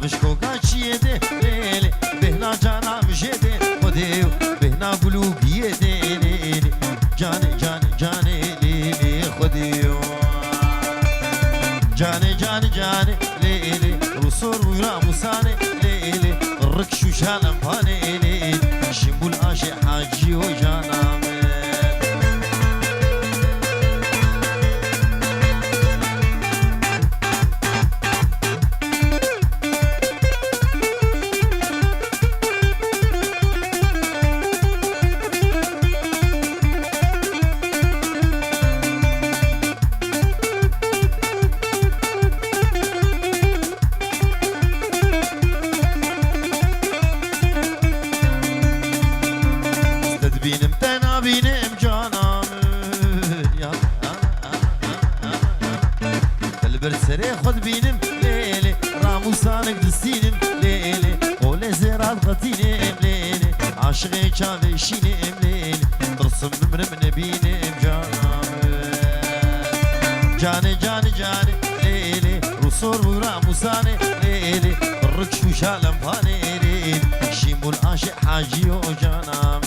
نافشكو قاچيه ده ليلي بهنا جانا مجده خديو بهنا قلوبيه ده ليلي جاني جاني جاني ليلي خديو جاني جاني جاني ليلي وصور وراموساني ليلي الركش وشالم باني ليلي شمبو الاشي حاجي وجانا بینم تنها بینم جانم البر سری خود بینم لیلی راموسانک دستینم لیلی قول زیرات قطینم لیلی عاشق چاوشینم لیلی ترسم بمرم نبینم جانم جانی جانی جانی لیلی رسول و راموسانه لیلی رکش و شالم پانه لیلی شیمول عاشق حاجی و جانم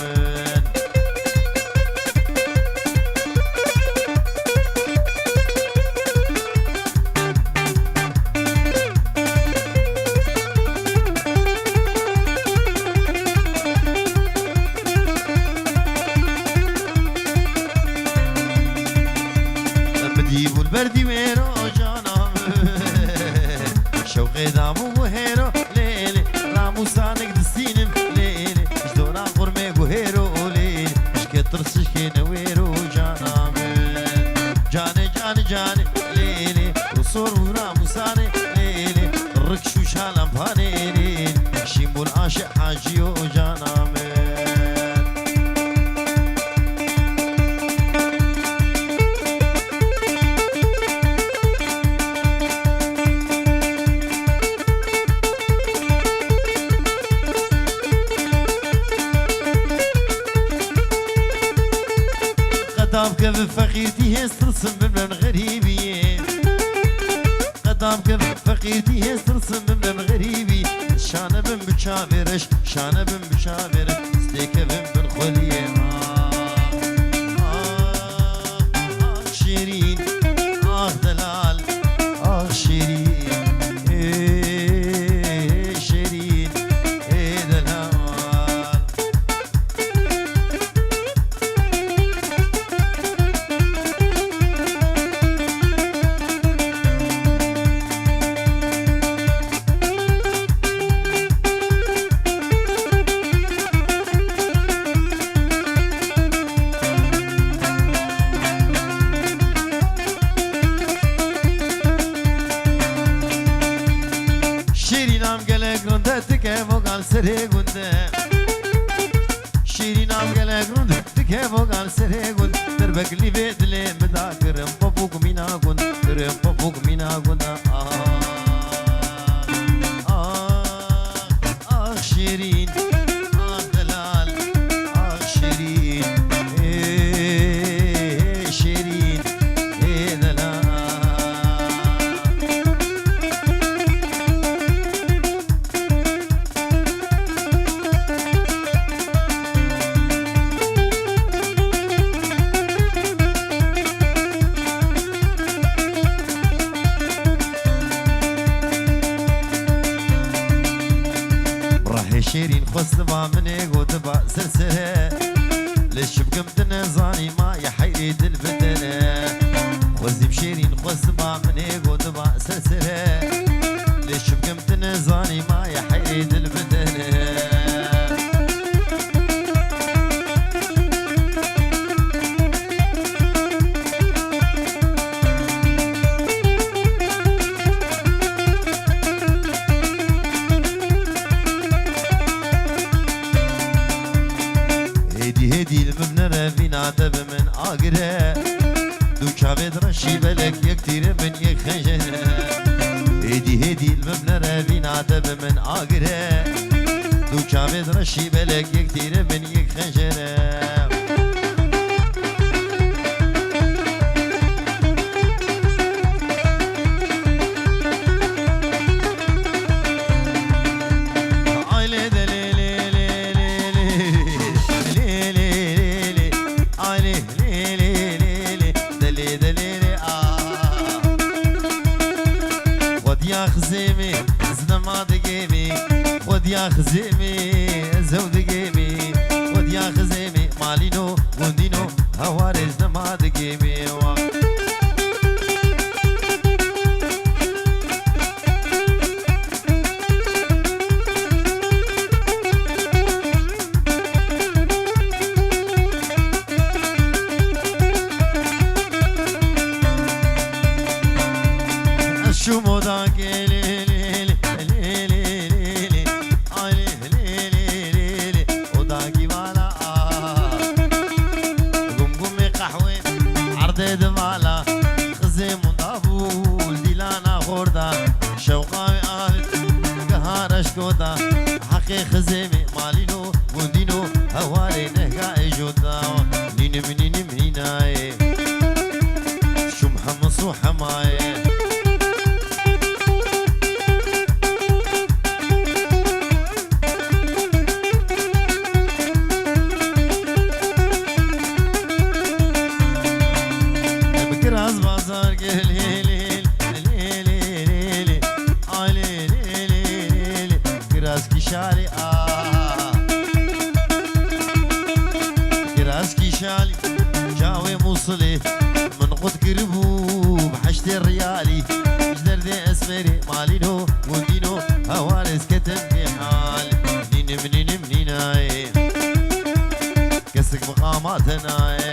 بديب البردي ويرو جانم شوقي دامو وهيرو ليلي راموسانك دستينم ليلي جدوران قرمي وهيرو ليلي شكي ترسش كي نويرو جانم جاني جاني جاني ليلي وصور وراموساني ليلي الركش وشالم باني ليلي شيمو العاشق حاجيو جانم قدام كيف فقيرتي هسترسم من غريبي قدام كيف فقيرتي هسترسم من غريبي شانه من بشافرش شانه من بشافرش ستيك من خليه شيرين دلال شيرين شيرين دلال شیرینم گله گرونده تکه وگال سری گونده شیرینم گله گرونده تکه وگال سری گونده در بگلی بدلی مدا کرم پاپوک مینا گوند کرم پاپوک مینا گونده شیرین دلال شیرین شیرین دلال شيرين خصبا مني قوتبا سلسلة ليش بقمت نزاني ما يحيد البدنة خزي بشيرين خصبا مني قوتبا سلسلة ليش بقمت نزاني ما يحيد البدنة هدي المبنى فينا دب من آقرة دو كابد رشي بلك يكتير من يخجرة هدي المبنى فينا دب من آقرة دو كابد رشي بلك يكتير من يخجرة زنما دقيمي خود يا خزيمي زو دقيمي خود يا خزيمي مالينو وندينو هواري زنما دقيمي شو موداك ليلي ليلي ليلي علي ليلي ليلي وداكي بالا قمقمي قحوي عرضي دمالا خزي مضابول ديلانا خوردا شوقاوي آهل قهار اشكودا حقي خزيمي مالينو وندينو هواري نهقا اجودا نينم نينم هيناي شو محمص وحماي راز بازار ليلي ليلي ليلي علي ليلي ليلي كراس کی شالی كراس کی شالی جاوي موصلي من قد قربو بحشت الريالي جدردي اسمري مالينو ودينو هوارس كتن في حال نينم نينم نيناي كسك مقاماتنا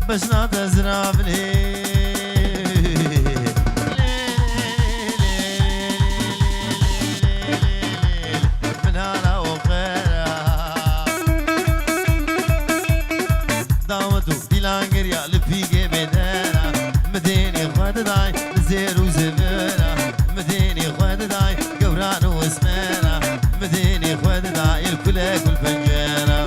بس لا تزرع من هلا وخيرا داودو ديلانجر يا لفيقي بدينا مديني خد داي زير وزبيرا مديني خد داي قوران وسميرا مديني خد داي الكلك والفنجيرا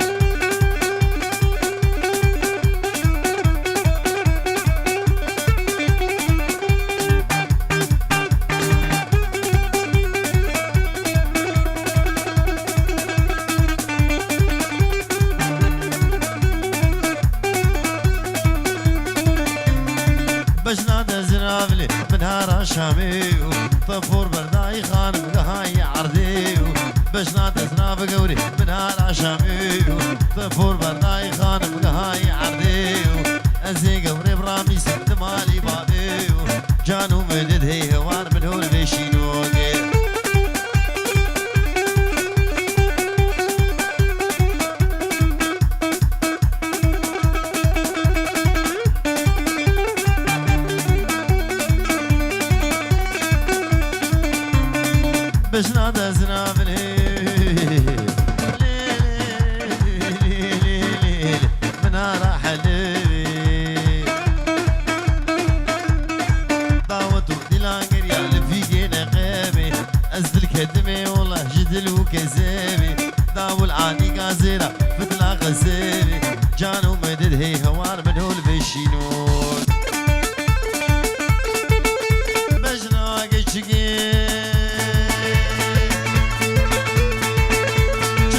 بجنا دزرابلي من هارا شامي طفور برداي خانم قهاي عردي بجنا دزراب قوري من هارا شامي طفور برداي خانم قهاي عردي ازي قوري برامي سد مالي بابي جانو مدد هي هوار من هول بيشينوكي بجنا دزراب من هارا حلبي داوتو ديلانجر يا لفيقي نقابي ازدل كدمي والله جدل وكذابي داو العاني قازيرا فتلا غزابي جانو مدد هي هوار من هول بيشينون بجنا قشقي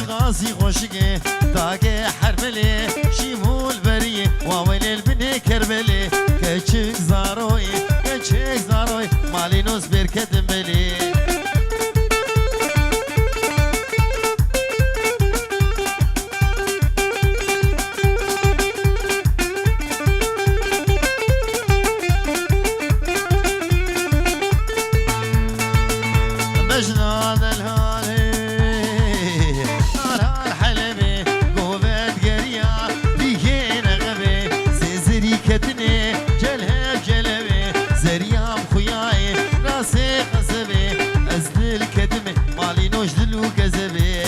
راسي خوشقي تاقي حرملي شيمول بريه واويل البني كربلي كچك زاروي كچك زاروي مالي نوز بركدم بلي بجنا دلهالي كتني جلها جلبي زريام خوياي راسي قصبي ازدل كدمي مالي نوش دلو كذبي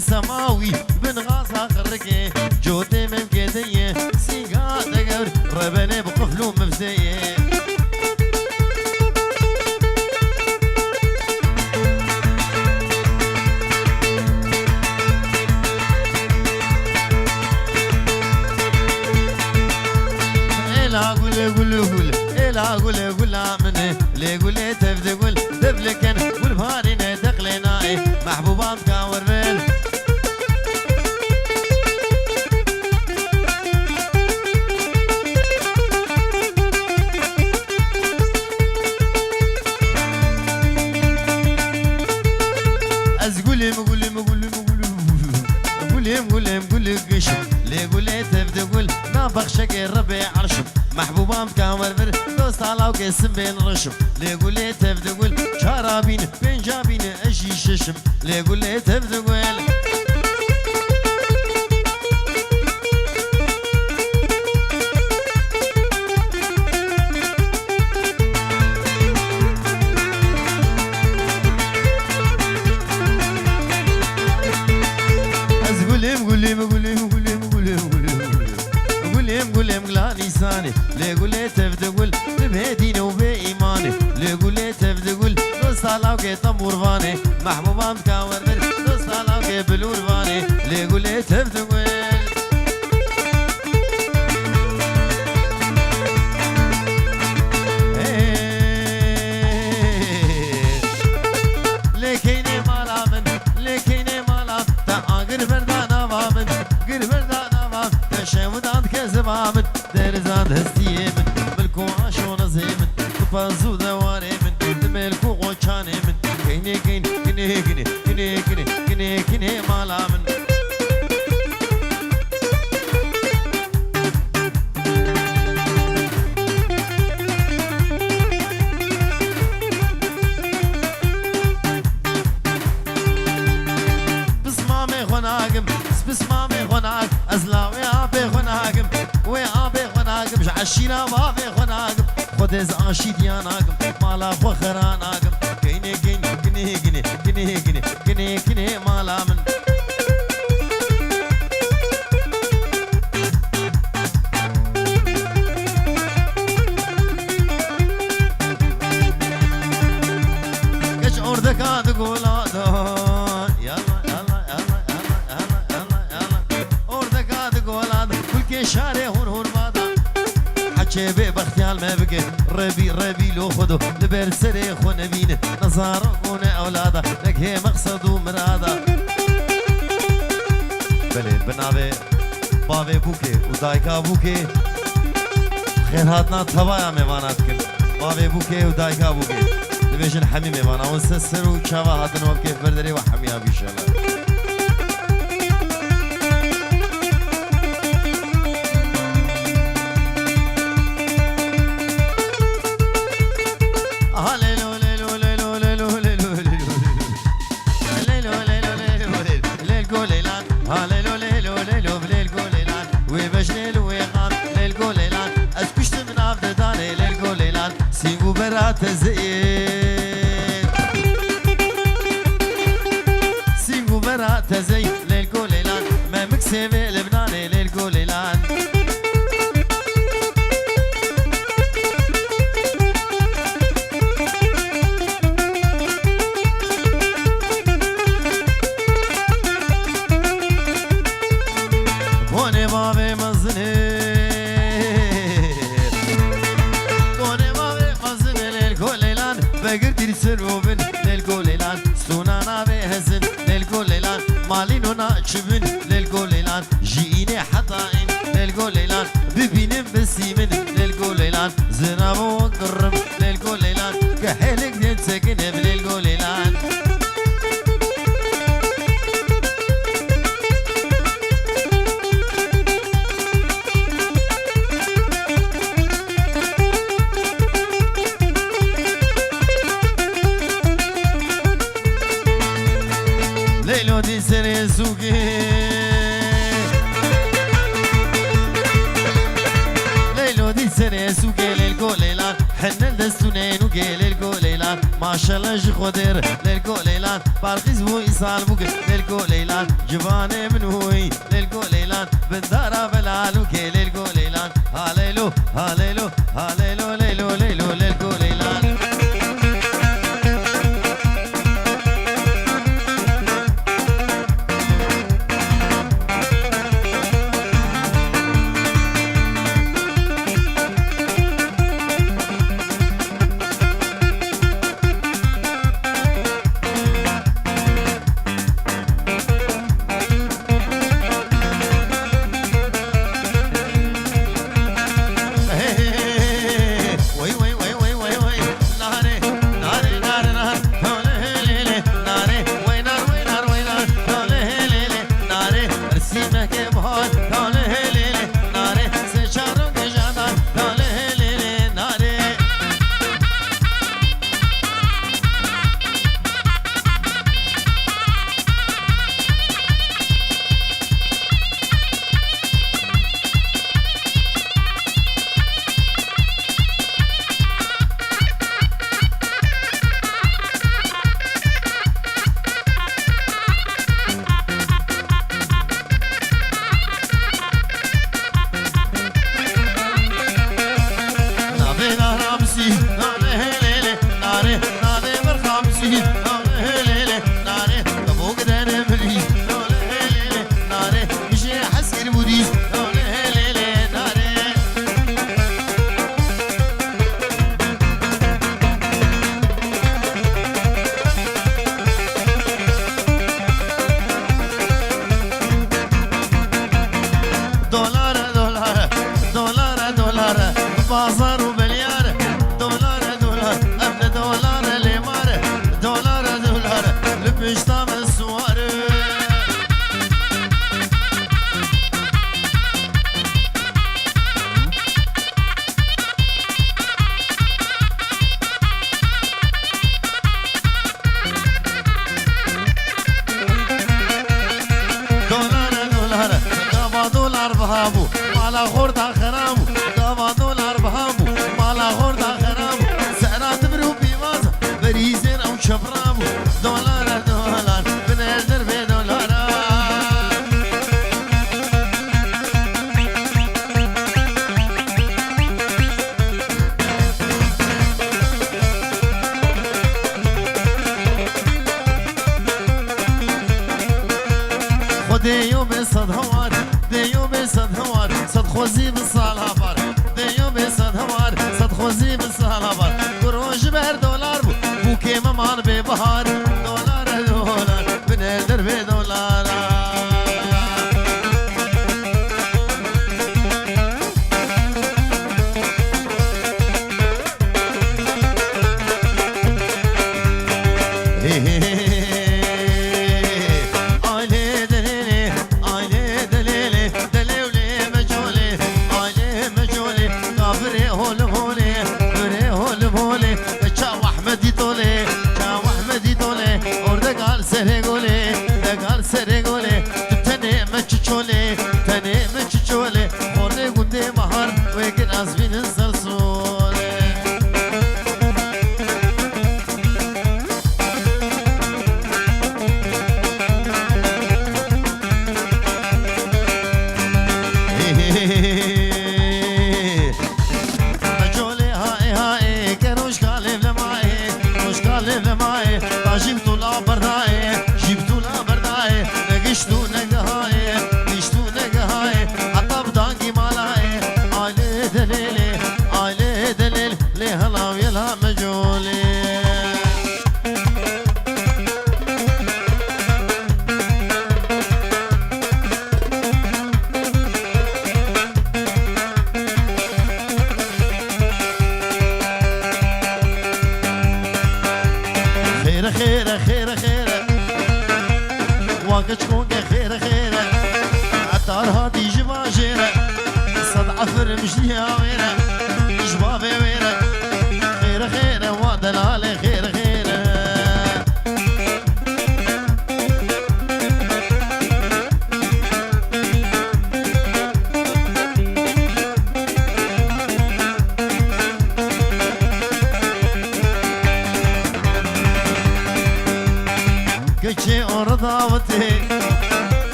سماوي بن غاصة خرقي جودي من كدية سيقا تقر ربنا قول قول قول إلا قول قول منه لي قول تفد قول دبلكن قول بهارينا دقلنا محبوبات كاور بيل قولي قشم لي قولي تبدأ قول نافخ شكل ربي عرشم محبوبام كامر بر دوست علاو قسم بين رشم لي قولي تبدأ قول شارابين بين جابين اشي ششم لي قولي تبدأ قول لي قولي تبدأ قول بهديني وبإيماني لي قولي تبدأ قول دوست علاو كي طمور فاني محبوبام كاور بر دوست علاو كي بلور فاني لي قولي تبدأ قول لكيني مالا من لكيني مالا تاقر بردانا وامن قر بردانا وامن تشاودان كزبا من درزان هستيه من ملكو عاشون زيمن تفازو دواري من تملكو غوشاني من كيني كيني كيني كيني كيني كيني كيني كيني مالا من بسمامي خناقم بسمامي خناق ازلاوي ابي خناقم وي ابي خناقم عشينا وابي خناقم خدز عشي دياناقم مالا فخراناقم كيني كيني كيني كيني كيني كيني كيني كيني مالا من كش عردك تقول شاري هون هون مادا حكي بي بختيال ما بقي ربي لو خدو لبر سري خو نبينه نظار خون اولادا لك هي مقصد ومرادا بلي بناوي باوي بوكي ودايكا بوكي خير هاتنا توايا ميوانات كن باوي بوكي ودايكا بوكي لبيجن حمي ميوانا ونسسر وشاوا هاتن وبكي بردري وحميها بيشالا تزين سينغو برا تزين ليلكو ليلان ما مكسبي لبناني ليلكو ليلان كوني بابي مزني بقر ترسلوبن للقوليلان سونانا بهزن للقوليلان مالينونا شبن للقوليلان جيني حطائن للقوليلان ببينم بسيمن للقوليلان زنابو وقرم للقوليلان كحيلك نتسكن للقوليلان ليلو دي سري سوقي ليلو دي سري سوقي للقوليلان حنن دستونين وقي للقوليلان ما شاء الله جي خدير للقوليلان بارقيز بو إيصال بوك للقوليلان جباني من هوي للقوليلان بندارا بلال وقي للقوليلان هاليلو هاليلو هاليلو ليلو ليلو للقوليلان بازار وبليار دولار دولار ابن دولار لمار دولار دولار لبشتام السوار دولار بهابو مالا خوردا خرامو دوا دولار بهابو مالا خوردا خرامو سعرات برو بيوازا بريزين او شبرامو دولار دولار بنزر بدولار خديو بصد هوار ديو بصد هوار صد خوزي بالصالة بار ديو بصد هوار صد خوزي بالصالة بار قروش بهر دولار بو كيما مان ببهار دولار دولار بنقدر بدولار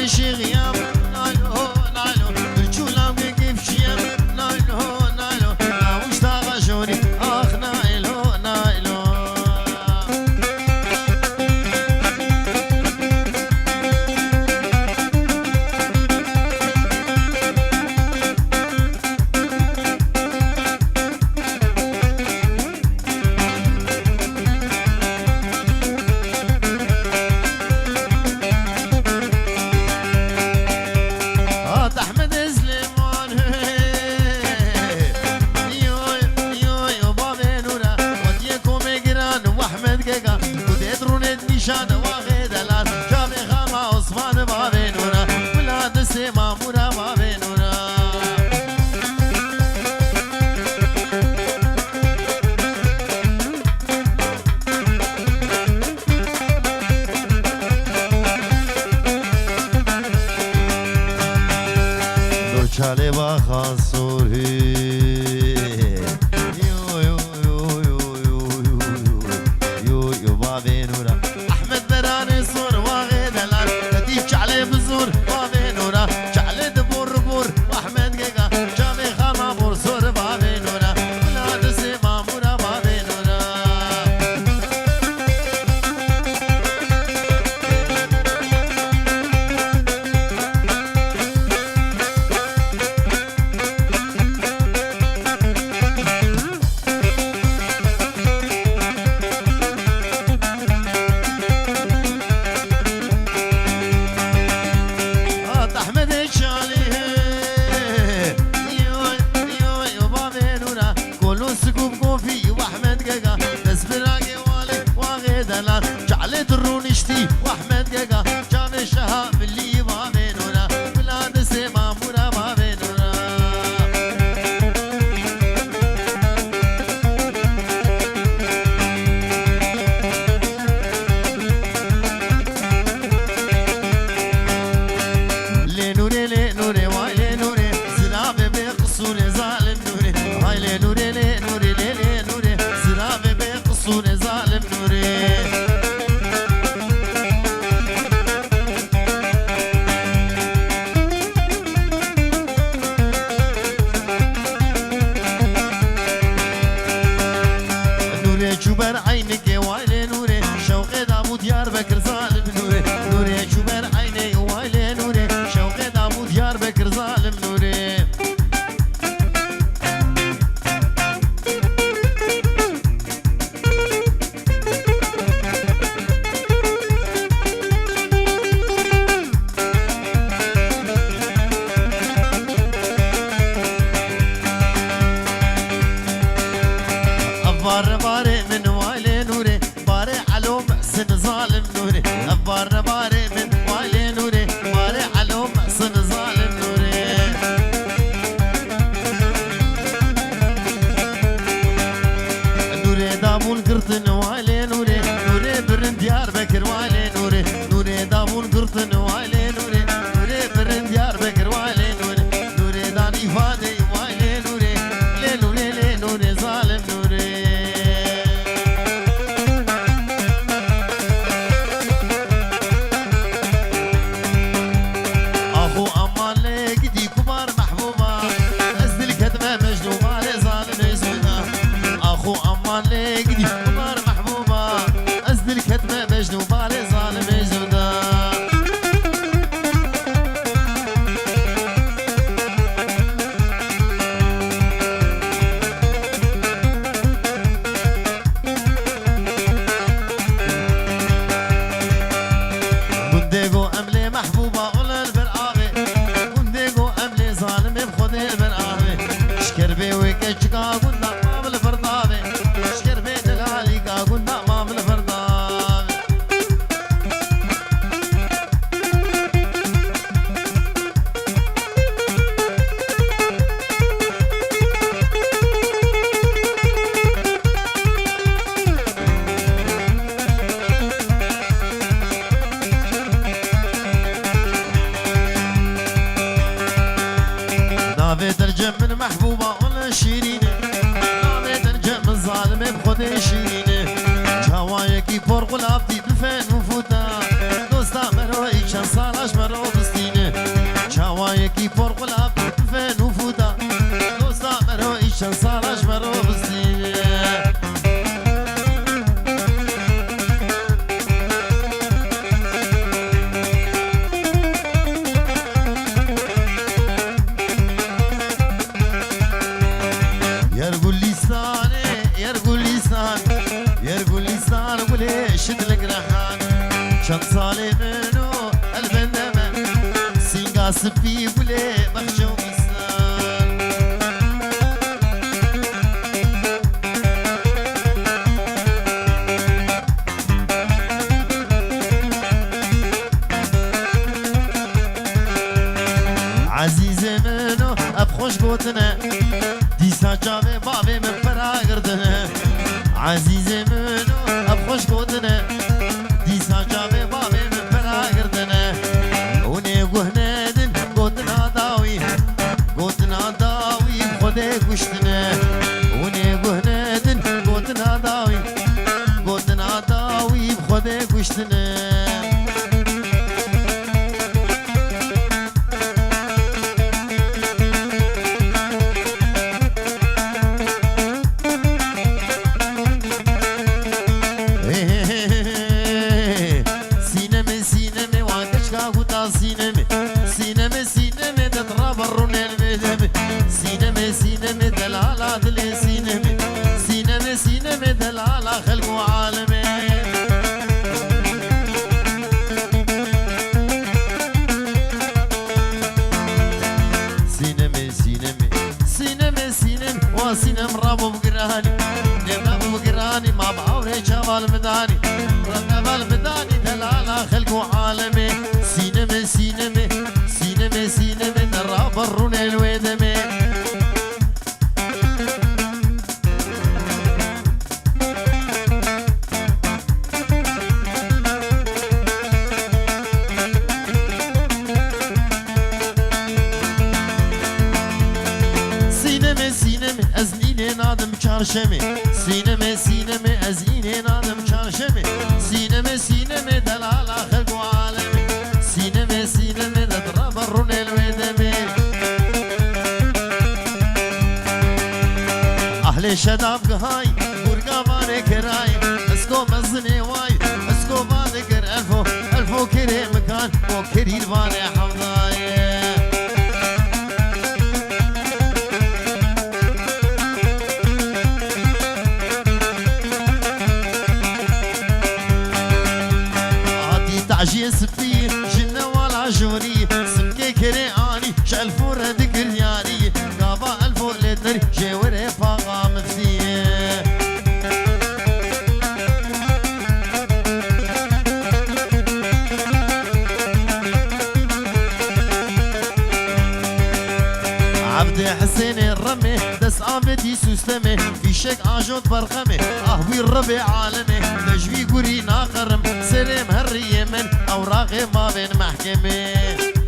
بشي غياب نايلو نايلو الجولام كيف شياب نايلو نايلو وش تغشوني اخ نايلو نايلو نشان واخد الان جامي خاما عثمان بابينونا ولاد سيما مورا بابينونا دو چاله با خانسوری یو یو یو یو یو یو یو یو بابينونا صور واغيد الان رديف جعلي بزور بابي نورا جعلي دبور بور واحمد قيقا جامي خاما بور صور بابي نورا ولاد سيما مورا بابي نورا جعلي درون اشتي واحمد قيقا جامي شهاب اللي بابينونا ولاد سيما مورا بابينونا لي نوري لي نوري واي لي نوري زرابي بقصوني ظالم نوري هاي لي نوري لي نوري لي لي نوري زرابي بقصوني ظالم نوري شوبر عينك وايلي نوري شوقي دابو ديار بكر ظالم نوري نوري شوبر عيني وايلي نوري شوقي دابو ديار بكر ظالم نوري باري من وايلي نوري باري علو محسن ظالم نوري باري من وايلي نوري باري علو محسن ظالم نوري نوري دابون قرطن وايلي نوري نوري برن ديار بكر وايلي نوري نوري دابون قرطن وايلي نوري نوري برن ديار بكر وايلي نوري نوري داني فادي وايلي نوري ليلو ليلي نوري ظالم نوري ليك دي قمر محبوبة أزد الكتمة مجنوبة لظالم زودا كنديقو أملي محبوبة قول البرقابي كنديقو أملي ظالم بخد البرقابي شكربي ويكشكا قلنا ما بالفرطابي قلنا ما بالفرضان نافي ترجم من محبوبة ولا شيرينة نافي ترجم من ظالم بخد شيرينة جوايكي فرق الابدي بالفين وفوتا دوستا مروي كان صالاش مرو بستي في فرق الاب فين وفودا دوستا مرو ايشان صاراش مرو بسنين يرقل لسان وليش القرحان شن صالي منو البندمة سينقا سبي ولي بخشو ميسان عزيز منو ابخوش قوتنا ديسا جامي بابي من برا قردنا عزيز منو ابخوش قوتنا ديسا جامي بابي من برا قردنا وني قهنادن قوتنا داوي خودي قشتنا وني قهنادن قوتنا داوي خودي قشتنا سينمي تترابرون المدمي سينمي دلالة دلي سينمي دلالة خلق وعالمي سينمي وسينم رابو بقراني ما بعوري شمال مداني رقب المداني دلالة خلق وعالمي سينمي درابرون الويدمي سينمي ازنيني نادم چارشمي سينمي ازنيني نادم چارشمي سينمي دلالة خلق وعالمي سينمي درابرون الويدمي أهل شداب قهاي برقا باني كراي اسكو مزني واي اسكو باني كر ألفو كري مكان وكريل باني حفظاي تعجيز في جنة ولا جوري سمكي كرياني شالفور ذكر ياري قابا الفور لتر جوري فاقا مفسيه عبد حسين الرمي دس عبدي سوستمي في شك عجوت برقمي اهوي الربع عالمي تجوي قري ناقرم سلم هالري من اوراقي ما بين محكمي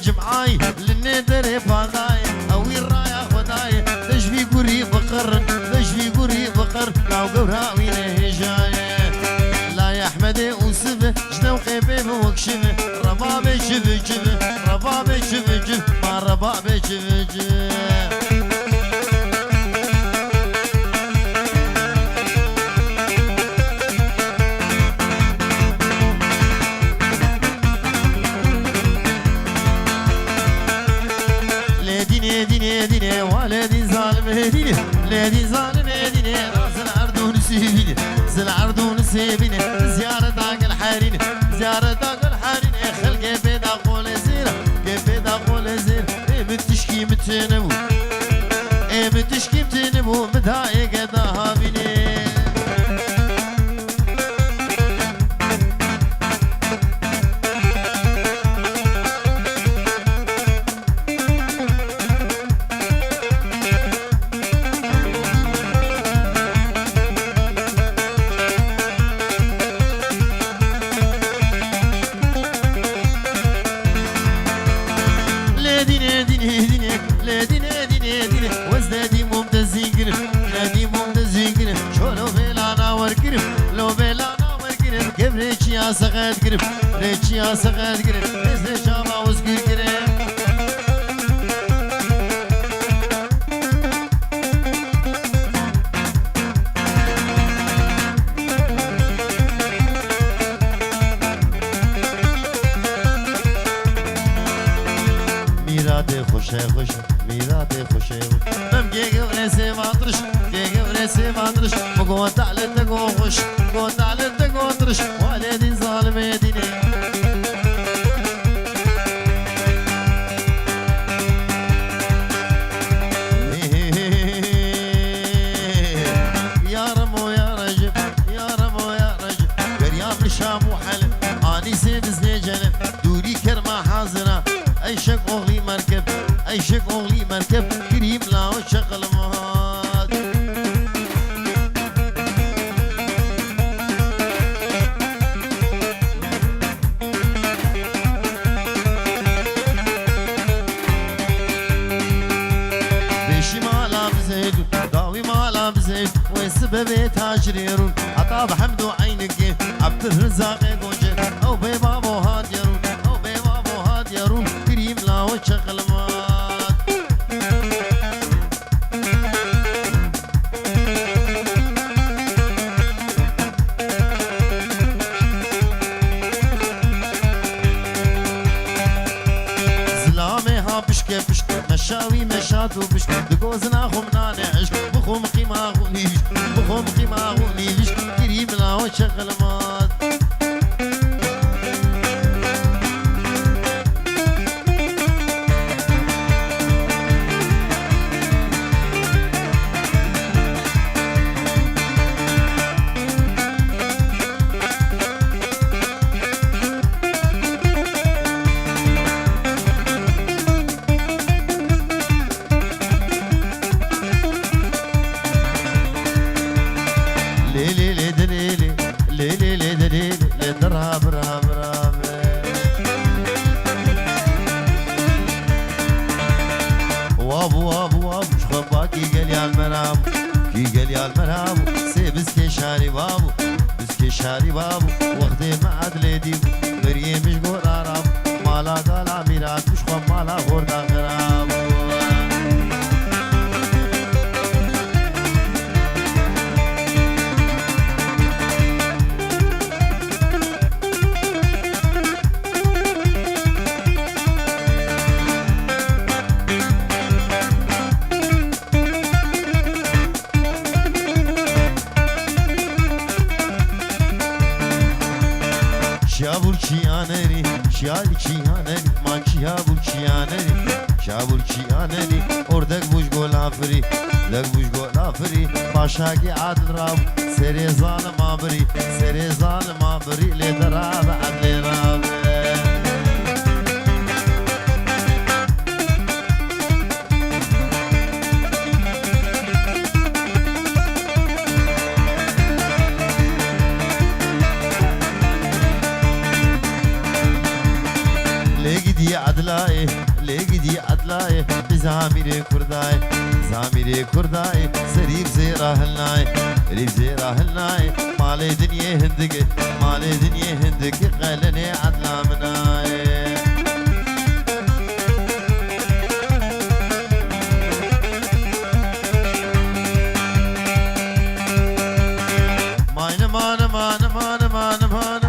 جمعاي للندر فاضاي اوي الرايا خداي تجبي قري بقر لاو قوراوي لهجاي لا يا احمد وسبه جنو قيبه وكشبه ربابي شبه ما ربابي شبه ديني والدي ظالم هديني ليدي ظالم هديني راس العردون سيبيني العردون سيبيني زيارة داق الحارين خلقي بيدا قول زيرة متشكي متنبو مدهاي قداها بيني يا سغاد قرب ليش يا سغاد قرب ليش جامع وزقير قرب میراده خوشه خوش میراده خوشه مم گیگ ورسی ماترش گیگ ورسی ماترش مگو تعلت گو خوش گو تعلت گو ترش والدین ظالم دینه یا رمو یا رجب یا رمو یا رجب گریام شام و حلب آنی سیبز نیجلب دوری کرما حاضرة أي شق أغلي مركب أي شق أغلي مركب كريم لا وشغل مهاد بيشي مالا بزيد داوي مالا بزيد ويسبب تاجريرون عطاب حمدو عينك عبد الرزاق قوجه أو بيبابو هاديرون أو بيبابو هاديرون كريم لا وشغل مهاد زلامي ها بشكي بشكي مشاوي مشاتو بشكي دقوزنا خمنا نعيش بخوم قيمة غنيش بخوم قيمة غنيش كريم لا وشغل مهاد شاري بابو وقتي ما عاد ليدي مريم مش قرارب مالا قال عميرات مش خم مالا غوردا غراب Şaburçiyaneri, şalçiyaneri, mançiyaburçiyaneri, şaburçiyaneri, ordak buş golafri, lak buş golafri, başaki adl rab, seri zalim abri, seri zalim abri, le darab adli rab. عدلاي لقدي عدلاي بزاميري كرداي زاميري كرداي سريب زيرا هلناي ريب زيرا هلناي مالي دنيا هندك مالي دنيا هندك قالني عدلا مناي ماين مان مان مان مان مان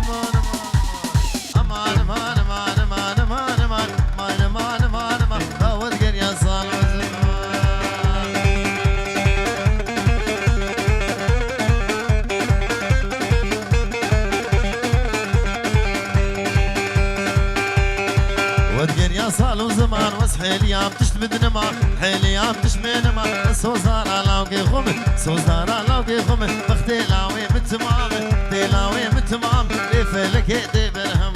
صالو زمان وسحيلي عم تشتمد نما حيلي عم تشمي نما سوزار علاوكي خمي سوزار علاوكي خمي بختي لاوي متمام تلاوي متمام لفلك يدي برهم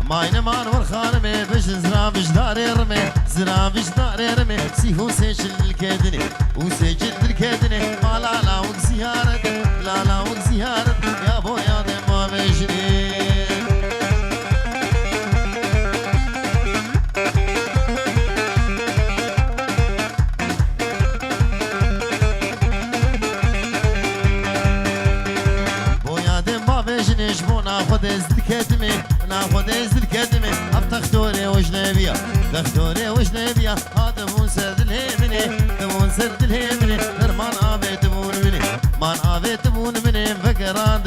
ماين مان ورخانمي بش زرابش داري رمي زرابش داري رمي سيهو سجل الكدني وسجل الكدني ما لا لا وك زيارة لا لا وك زيارة يا بويا دي ما بجري انا خود ازل كدمي افتختوري وجنبيا تختوري وجنبيا هذا مون سرد الهمني مون سرد الهمني درمان ابي تبون مني مان ابي تبون مني فكران